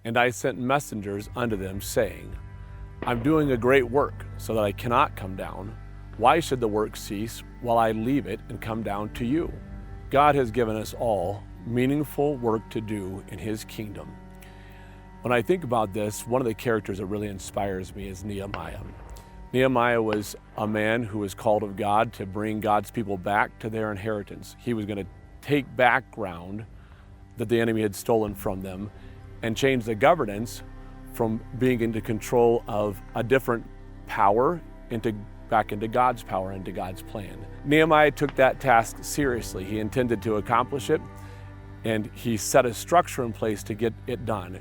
And I sent messengers unto them, saying, I'm doing a great work, so that I cannot come down. Why should the work cease while I leave it and come down to you? God has given us all meaningful work to do in His kingdom. When I think about this, one of the characters that really inspires me is Nehemiah. Nehemiah was a man who was called of God to bring God's people back to their inheritance. He was going to take back ground that the enemy had stolen from them and change the governance from being into control of a different power back into God's power, into God's plan. Nehemiah took that task seriously. He intended to accomplish it, and he set a structure in place to get it done.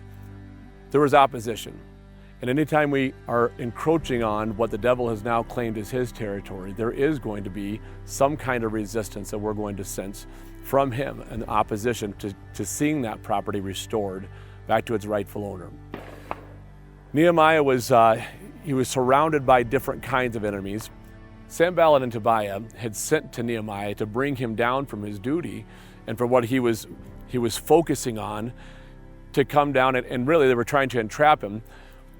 There was opposition. And anytime we are encroaching on what the devil has now claimed as his territory, there is going to be some kind of resistance that we're going to sense from him, and opposition to seeing that property restored back to its rightful owner. Nehemiah was surrounded by different kinds of enemies. Sanballat and Tobiah had sent to Nehemiah to bring him down from his duty and for what he was focusing on, to come down, and really they were trying to entrap him.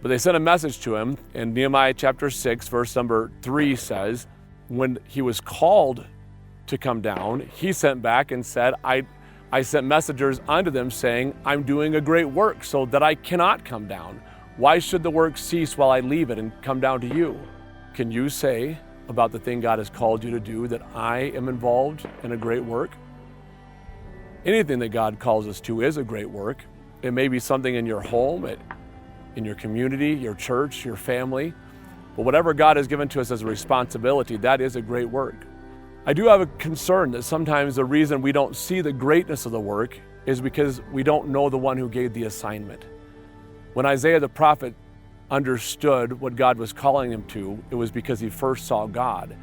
But they sent a message to him, and Nehemiah chapter 6, verse number 3 says, when he was called to come down, he sent back and said, I sent messengers unto them saying, I'm doing a great work so that I cannot come down. Why should the work cease while I leave it and come down to you? Can you say about the thing God has called you to do that I am involved in a great work? Anything that God calls us to is a great work. It may be something in your home, in your community, your church, your family, but whatever God has given to us as a responsibility, that is a great work. I do have a concern that sometimes the reason we don't see the greatness of the work is because we don't know the one who gave the assignment. When Isaiah the prophet understood what God was calling him to, it was because he first saw God.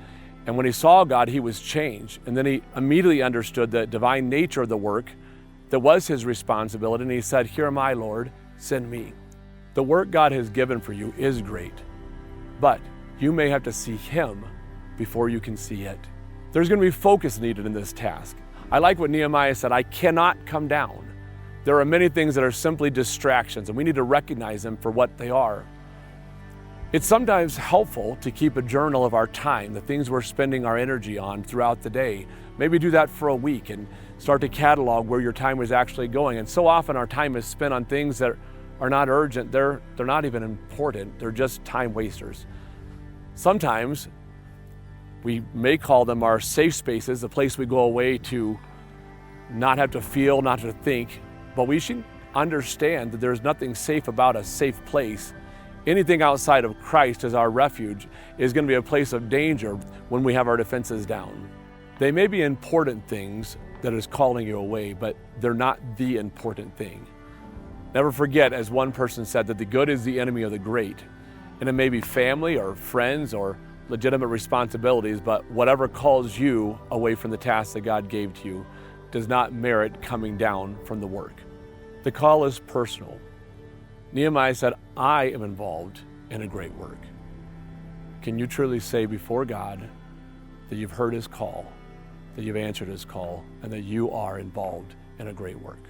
And when he saw God, he was changed. And then he immediately understood the divine nature of the work that was his responsibility. And he said, here am I, Lord, send me. The work God has given for you is great, but you may have to see him before you can see it. There's going to be focus needed in this task. I like what Nehemiah said, I cannot come down. There are many things that are simply distractions, and we need to recognize them for what they are. It's sometimes helpful to keep a journal of our time, the things we're spending our energy on throughout the day. Maybe do that for a week and start to catalog where your time is actually going. And so often our time is spent on things that are not urgent, they're not even important, they're just time wasters. Sometimes we may call them our safe spaces, the place we go away to not have to feel, not to think, but we should understand that there's nothing safe about a safe place. Anything outside of Christ as our refuge is going to be a place of danger when we have our defenses down. They may be important things that is calling you away, but they're not the important thing. Never forget, as one person said, that the good is the enemy of the great. And it may be family or friends or legitimate responsibilities, but whatever calls you away from the task that God gave to you does not merit coming down from the work. The call is personal. Nehemiah said, I am involved in a great work. Can you truly say before God that you've heard his call, that you've answered his call, and that you are involved in a great work?